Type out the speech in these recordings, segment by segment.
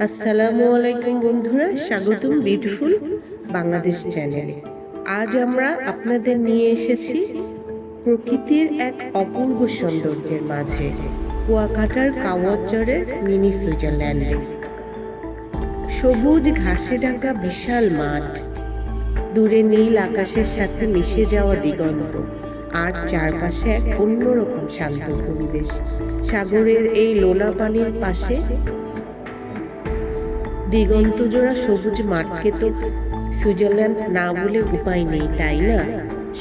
আসসালামু আলাইকুম বন্ধুরা, স্বাগতম বিউটিফুল বাংলাদেশ চ্যানেলে। আজ আমরা আপনাদের নিয়ে এসেছি প্রকৃতির এক অপূর্ব সৌন্দর্যের মাঝে, কুয়াকাটার কাওয়াজ্জরের মিনি সুইজারল্যান্ডে। সবুজ ঘাসে ঢাকা বিশাল মাঠ, দূরে নীল আকাশের সাথে মিশে যাওয়া দিগন্ত, আর চারপাশে এক অন্যরকম শান্ত পরিবেশ। সাগরের এই লোনা পানির পাশে দিগন্ত জোড়া সবুজ মাঠকে তো সুইজারল্যান্ড না বলে উপায় নেই, তাই না?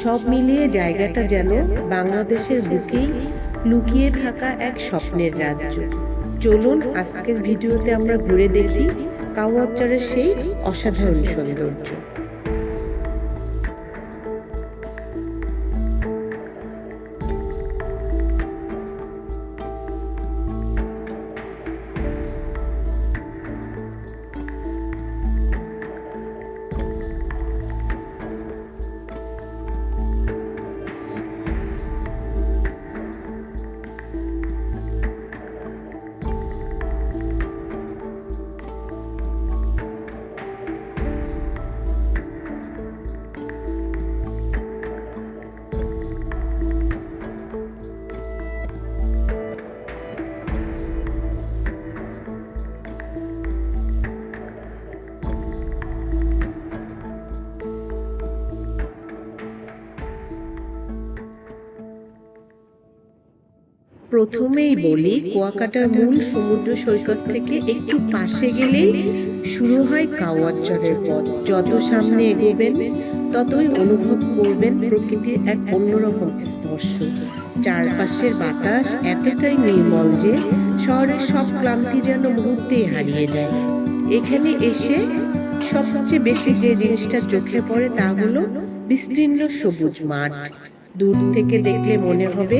সব মিলিয়ে জায়গাটা যেন বাংলাদেশের বুকেই লুকিয়ে থাকা এক স্বপ্নের রাজ্য। চলুন আজকের ভিডিওতে আমরা ঘুরে দেখি কাওয়াজ্জরের সেই অসাধারণ সৌন্দর্য। প্রথমেই বলি, কুয়াকাটার মূল সমুদ্র সৈকত থেকে একটু পাশে গেলেই শুরু হয় কাওয়াজ্জরের পথ। যত সামনে এগোবেন ততই অনুভব করবেন প্রকৃতির এক অন্যরকম স্পর্শ। চারপাশের বাতাস এতটাই নির্মল যে শহরের সব ক্লান্তি যেন মুহূর্তেই হারিয়ে যায়। এখানে এসে সবচেয়ে বেশি যে জিনিসটা চোখে পড়ে তা হলো বিস্তীর্ণ সবুজ মাঠ। দূর থেকে দেখলে মনে হবে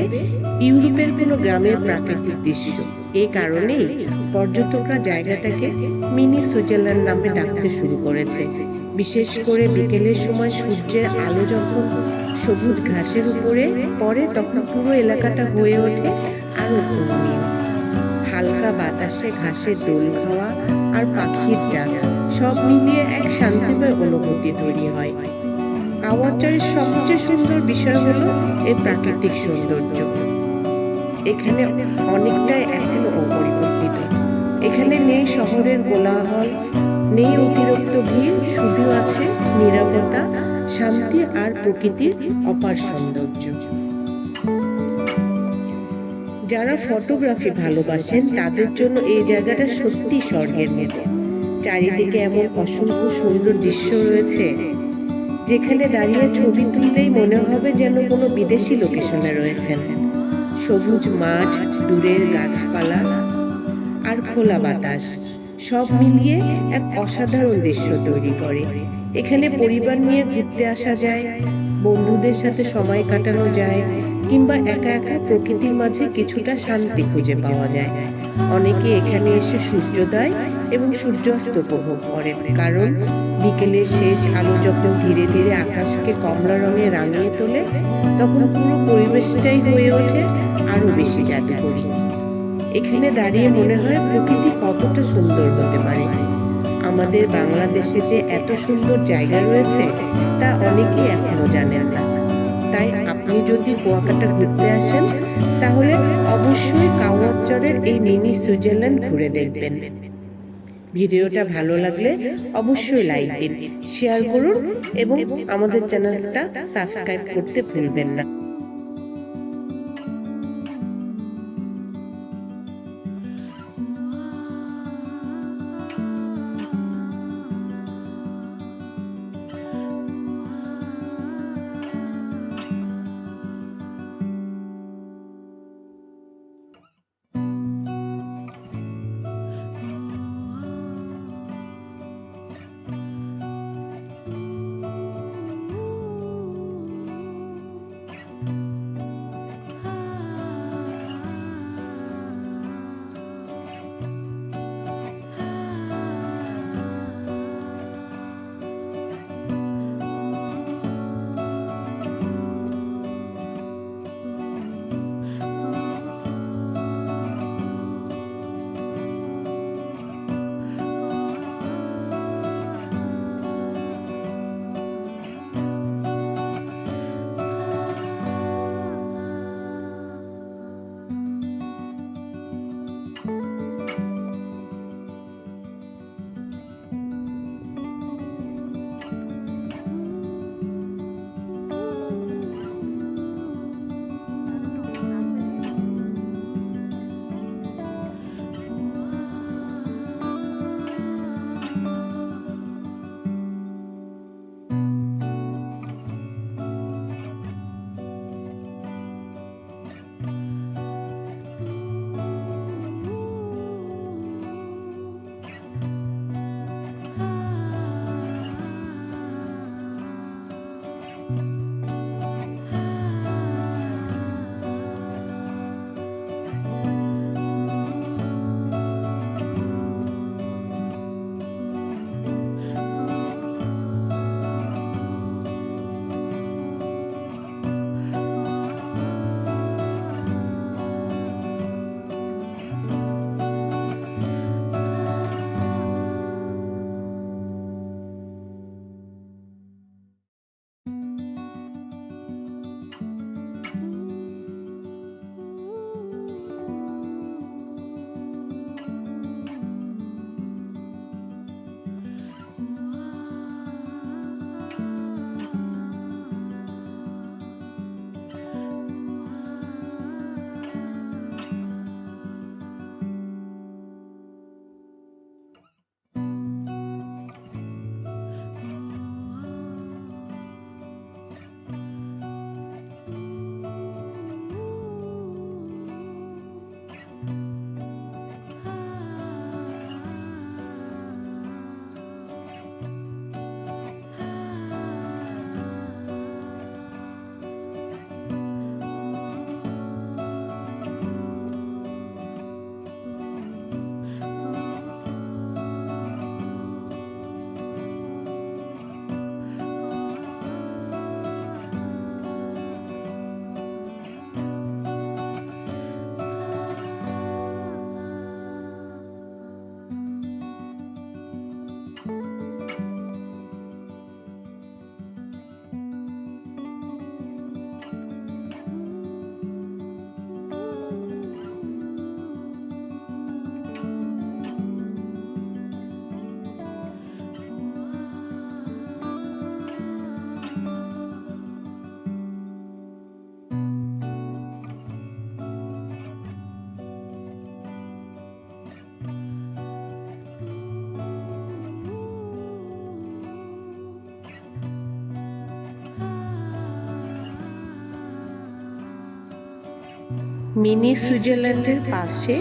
ইউরোপের কোনো গ্রামের প্রাকৃতিক দৃশ্য। এই কারণেই পর্যটকরা জায়গাটাকে মিনি সুইজারল্যান্ড নামে ডাকতে শুরু করেছে। বিশেষ করে বিকেলের সময় সূর্যের আলো যখন সবুজ ঘাসের উপরে পড়ে, তখন পুরো এলাকাটা হয়ে ওঠে আরো রমণীয়। হালকা বাতাসে ঘাসের দোল খাওয়া আর পাখির ডাক, সব মিলিয়ে এক শান্তিময় অনুভূতি তৈরি হয়। কাওয়াজ্জরের সবচেয়ে সুন্দর বিষয় হলো এর প্রাকৃতিক সৌন্দর্য। এখানে অনেকটাই এখনো অপরিবর্তিত। এখানে নেই শহরের কোলাহল, নেই অতিরিক্ত ভিড়, শুধু আছে নীরবতা, শান্তি আর প্রকৃতির অপার সৌন্দর্য। যারা ফটোগ্রাফি ভালোবাসেন তাদের জন্য এই জায়গাটা সত্যি স্বর্গের মতো। চারিদিকে এমন অসংখ্য সুন্দর দৃশ্য রয়েছে, যেখানে দাঁড়িয়ে ছবি তুললেই মনে হবে যেন কোনো বিদেশি লোকেশনে রয়েছেন। সবুজ মাঠ, দূরের গাছপালা আর খোলা বাতাস, সব মিলিয়ে এক অসাধারণ দৃশ্য তৈরি করে। এখানে পরিবার নিয়ে ঘুরতে আসা যায়, বন্ধুদের সাথে সময় কাটানো যায়, কিংবা একা একা প্রকৃতির মাঝে কিছুটা শান্তি খুঁজে পাওয়া যায়। অনেকে এখানে এসে সূর্যোদয় এবং সূর্যাস্ত উপভোগ করেন, কারণ বিকেলের শেষ আলো যখন ধীরে ধীরে আকাশকে কমলা রঙে রাঙিয়ে তোলে, তখন পুরো পরিবেশটাই হয়ে ওঠে আরো বেশি জাদুকরী। এখানে দাঁড়িয়ে মনে হয় প্রকৃতি কতটা সুন্দর হতে পারে। আমাদের বাংলাদেশে যে এত সুন্দর জায়গা রয়েছে তা অনেকেই এখনো জানেন না। তাই আপনি যদি কুয়াকাটা ঘুরতে আসেন, তাহলে অবশ্যই কাওয়াজ্জরের এই মিনি সুইজারল্যান্ড ঘুরে দেখবেন। ভিডিওটা ভালো লাগলে অবশ্যই লাইক দিন, শেয়ার করুন এবং আমাদের চ্যানেলটা সাবস্ক্রাইব করতে ভুলবেন না। মিনি সুইজারল্যান্ডের পাশে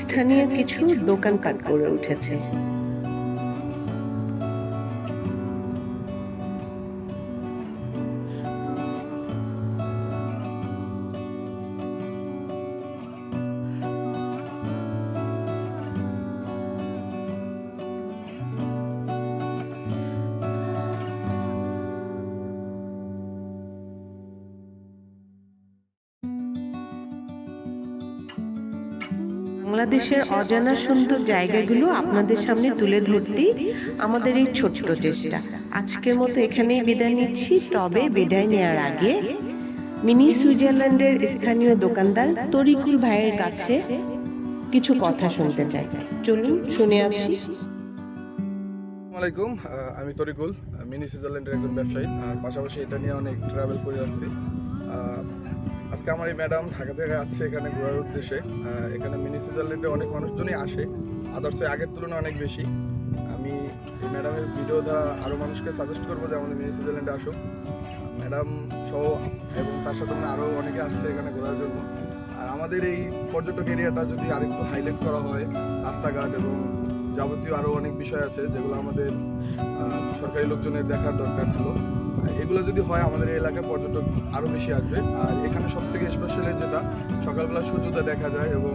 স্থানীয় কিছু দোকানপাট গড়ে উঠেছে। বাংলাদেশের অজানা সুন্দর জায়গাগুলো আপনাদের সামনে তুলে ধরতেই আমাদের এই ছোট্ট চেষ্টা। আজকের মতো এখানেই বিদায় নিচ্ছি। তবে বিদায় নেওয়ার আগে মিনি সুইজারল্যান্ডের স্থানীয় দোকানদার তরিকুল ভাইয়ের কাছে কিছু কথা শুনতে চাই। চলুন শুনে আছি। আসসালামু আলাইকুম, আমি তরিকুল, মিনি সুইজারল্যান্ডের একজন ব্যবসায়ী, আর পাশাপাশি এটা নিয়ে অনেক ট্রাভেল করে যাচ্ছি। আজকে আমার এই ম্যাডাম ঢাকা থেকে আসছে এখানে ঘোরার উদ্দেশ্যে। এখানে মিনি সুইজারল্যান্ডে অনেক মানুষজনই আসে, আদার্সে আগের তুলনায় অনেক বেশি। আমি এই ম্যাডামের ভিডিও দ্বারা আরও মানুষকে সাজেস্ট করবো যে আমাদের মিনি সুইজারল্যান্ডে আসুক। ম্যাডাম সহ এবং তার সাথে আরও অনেকে আসছে এখানে ঘোরার জন্য। আর আমাদের এই পর্যটক এরিয়াটা যদি আরেকটু হাইলাইট করা হয়, রাস্তাঘাট এবং যাবতীয় আরও অনেক বিষয় আছে যেগুলো আমাদের সরকারি লোকজনের দেখার দরকার ছিল, এগুলো যদি হয় আমাদের এই এলাকায় পর্যটক আরও বেশি আসবে। আর এখানে সবথেকে স্পেশালি যেটা, সকালবেলা সূর্যোদয় দেখা যায় এবং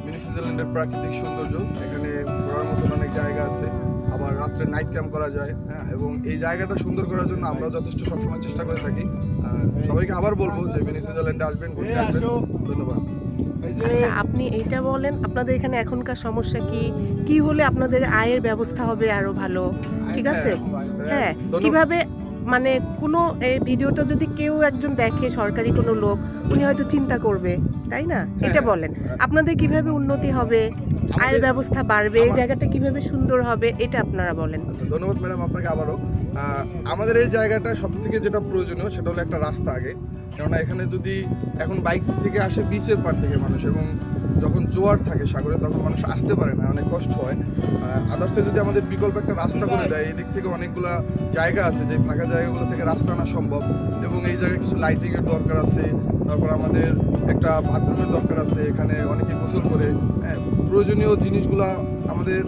মিনি সুইজারল্যান্ডের প্রাকৃতিক সৌন্দর্য, এখানে ঘোরার মতন অনেক জায়গা আছে। আবার রাত্রে নাইট ক্যাম্প করা যায়, হ্যাঁ, এবং এই জায়গাটা সুন্দর করার জন্য আমরাও যথেষ্ট সবসময় চেষ্টা করে থাকি। সবাইকে আবার বলবো যে মিনি সুইজারল্যান্ডে আসবেন, ঘুরতে আসবেন। ধন্যবাদ। আচ্ছা, আপনি এইটা বলেন, আপনাদের এখানে এখনকার সমস্যা কি হলে আপনাদের আয়ের ব্যবস্থা হবে আরো ভালো? ঠিক আছে, হ্যাঁ, কিভাবে মানে কোনো এই ভিডিওটা যদি কেউ একজন দেখে, সরকারি কোনো লোক, উনি হয়তো চিন্তা করবে, তাই না? এটা বলেন, আপনাদের কিভাবে উন্নতি হবে, আয়ের ব্যবস্থা বাড়বে, এই জায়গাটা কিভাবে সুন্দর হবে, এটা আপনারা বলেন। ধন্যবাদ ম্যাডাম আপনাকে আবারও। আমাদের এই জায়গাটা সব থেকে যেটা প্রয়োজনীয় সেটা হলো একটা রাস্তা আগে, কেননা এখানে যদি এখন বাইক থেকে আসে বিচের পার থেকে মানুষ, এবং যখন জোয়ার থাকে সাগরে তখন মানুষ আসতে পারে না, অনেক কষ্ট হয়। আদার্সে যদি আমাদের বিকল্প একটা রাস্তা করে দেয়, এই দিক থেকে অনেকগুলা জায়গা আছে যে ফাঁকা জায়গাগুলো থেকে রাস্তা আনা সম্ভব, এবং এই জায়গায় কিছু লাইটিংয়ের দরকার আছে। তারপর আমাদের একটা বাথরুমের দরকার আছে, এখানে অনেকে গোসল করে, হ্যাঁ, প্রয়োজনীয় জিনিসগুলা আমাদের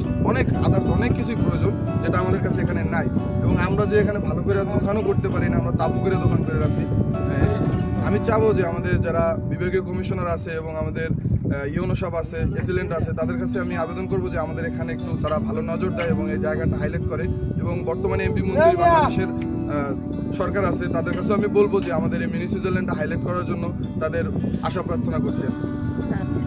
আদার্স অনেক কিছুই প্রয়োজন যেটা আমাদের কাছে এখানে নাই। এবং আমরা যে এখানে ভালো করে দোকানও করতে পারি না, আমরা তাবু করে দোকান করে রাখি। আমি চাবো যে আমাদের যারা বিভাগীয় কমিশনার আছে এবং আমাদের ইউনো সাহেব আছে, এসিলেন্ট আছে, তাদের কাছে আমি আবেদন করবো যে আমাদের এখানে একটু তারা ভালো নজর দেয় এবং এই জায়গাটা হাইলাইট করে। এবং বর্তমানে এমপি মন্ত্রী বাংলাদেশের সরকার আছে, তাদের কাছেও আমি বলবো যে আমাদের এই মিনি সুইজারল্যান্ডটা হাইলাইট করার জন্য তাদের আশা প্রার্থনা করছি। আচ্ছা,